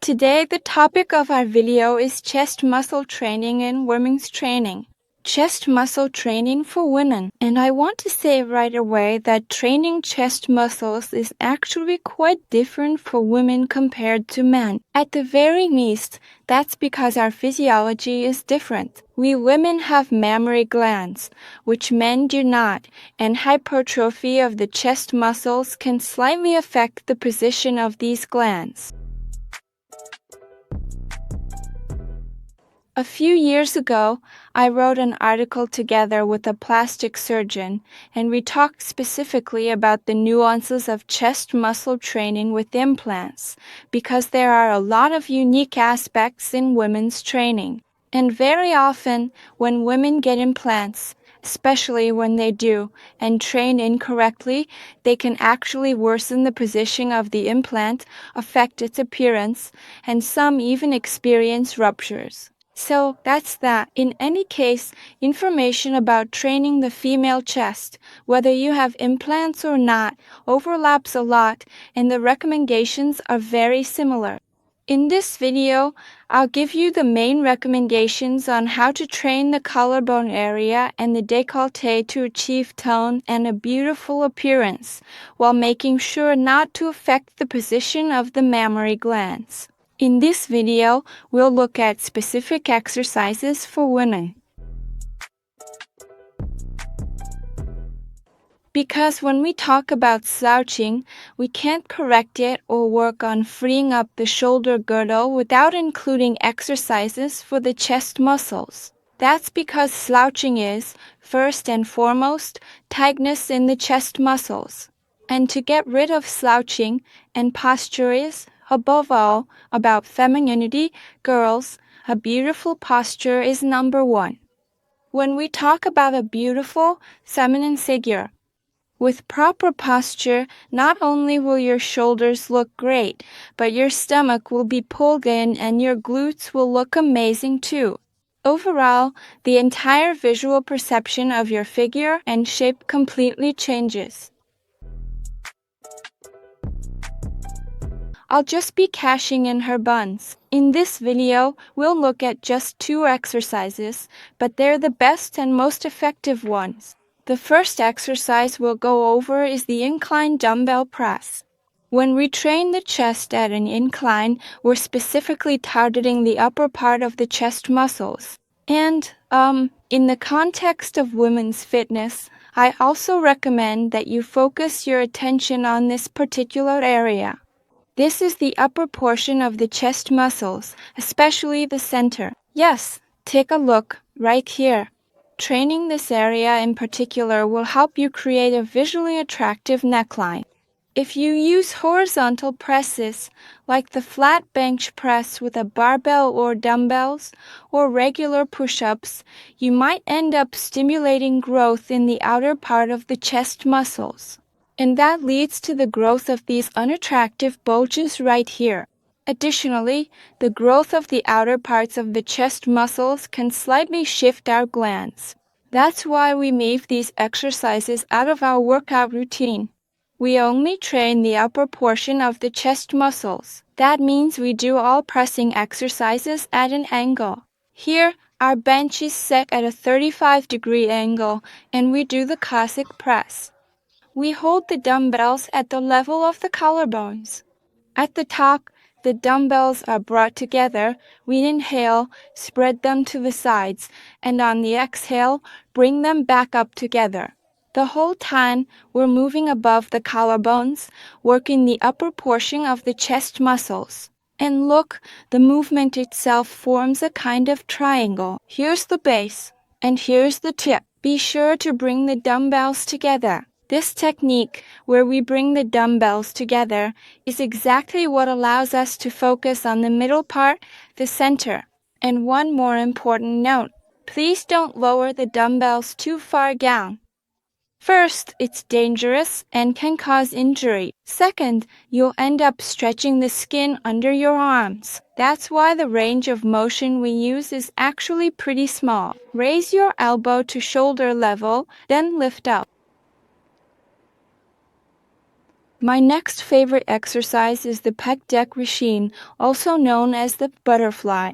Today, the topic of our video is chest muscle training in women's training. Chest muscle training for women. And I want to say right away that training chest muscles is actually quite different for women compared to men. At the very least, that's because our physiology is different. We women have mammary glands, which men do not, and hypertrophy of the chest muscles can slightly affect the position of these glands. A few years ago, I wrote an article together with a plastic surgeon, and we talked specifically about the nuances of chest muscle training with implants, because there are a lot of unique aspects in women's training. And very often, when women get implants, especially when they do, and train incorrectly, they can actually worsen the position of the implant, affect its appearance, and some even experience ruptures. So that's that. In any case, information about training the female chest, whether you have implants or not, overlaps a lot, and the recommendations are very similar. In this video, I'll give you the main recommendations on how to train the collarbone area and the décolleté to achieve tone and a beautiful appearance, while making sure not to affect the position of the mammary glands. In this video, we'll look at specific exercises for women. Because when we talk about slouching, we can't correct it or work on freeing up the shoulder girdle without including exercises for the chest muscles. That's because slouching is, first and foremost, tightness in the chest muscles. And to get rid of slouching, and posture is, above all, about femininity, girls, a beautiful posture is number one. When we talk about a beautiful, feminine figure, with proper posture, not only will your shoulders look great, but your stomach will be pulled in and your glutes will look amazing too. Overall, the entire visual perception of your figure and shape completely changes. I'll just be cashing in her buns. In this video, we'll look at just 2 exercises, but they're the best and most effective ones. The first exercise we'll go over is the incline dumbbell press. When we train the chest at an incline, we're specifically targeting the upper part of the chest muscles. And, in the context of women's fitness, I also recommend that you focus your attention on this particular area. This is the upper portion of the chest muscles, especially the center. Yes, take a look right here. Training this area in particular will help you create a visually attractive neckline. If you use horizontal presses, like the flat bench press with a barbell or dumbbells, or regular push-ups, you might end up stimulating growth in the outer part of the chest muscles. And that leads to the growth of these unattractive bulges right here. Additionally, the growth of the outer parts of the chest muscles can slightly shift our glands. That's why we leave these exercises out of our workout routine. We only train the upper portion of the chest muscles. That means we do all pressing exercises at an angle. Here, our bench is set at a 35-degree angle, and we do the Cossack press. We hold the dumbbells at the level of the collarbones. At the top, the dumbbells are brought together. We inhale, spread them to the sides, and on the exhale, bring them back up together. The whole time, we're moving above the collarbones, working the upper portion of the chest muscles. And look, the movement itself forms a kind of triangle. Here's the base, and here's the tip. Be sure to bring the dumbbells together. This technique, where we bring the dumbbells together, is exactly what allows us to focus on the middle part, the center. And one more important note, please don't lower the dumbbells too far down. First, it's dangerous and can cause injury. Second, you'll end up stretching the skin under your arms. That's why the range of motion we use is actually pretty small. Raise your elbow to shoulder level, then lift up. My next favorite exercise is the pec deck machine, also known as the butterfly.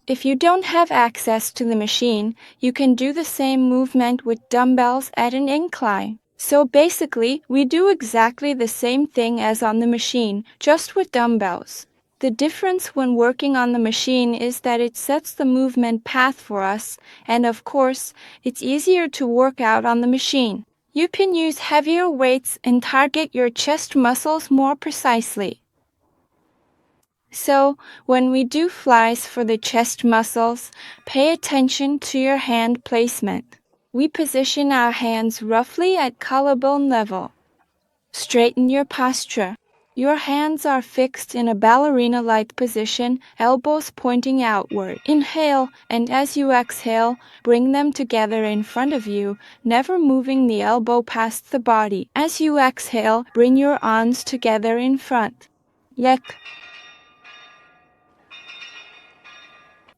If you don't have access to the machine, you can do the same movement with dumbbells at an incline. So basically, we do exactly the same thing as on the machine, just with dumbbells. The difference when working on the machine is that it sets the movement path for us, and of course, it's easier to work out on the machine. You can use heavier weights and target your chest muscles more precisely. So, when we do flies for the chest muscles, pay attention to your hand placement. We position our hands roughly at collarbone level. Straighten your posture. Your hands are fixed in a ballerina-like position, elbows pointing outward. Inhale, and as you exhale, bring them together in front of you, never moving the elbow past the body. As you exhale, bring your arms together in front. Yek.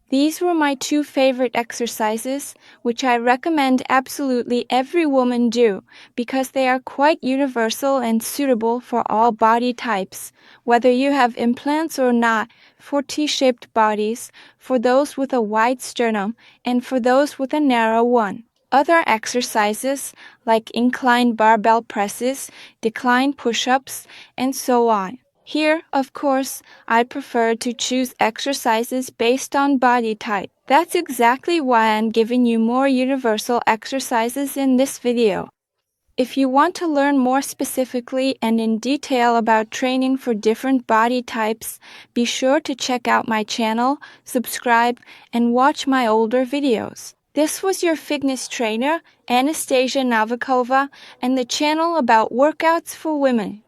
These were my two favorite exercises, which I recommend absolutely every woman do, because they are quite universal and suitable for all body types, whether you have implants or not, for T-shaped bodies, for those with a wide sternum, and for those with a narrow one. Other exercises, like incline barbell presses, decline push-ups, and so on. Here, of course, I prefer to choose exercises based on body type. That's exactly why I'm giving you more universal exercises in this video. If you want to learn more specifically and in detail about training for different body types, be sure to check out my channel, subscribe, and watch my older videos. This was your fitness trainer, Anastasia Novikova, and the channel about workouts for women.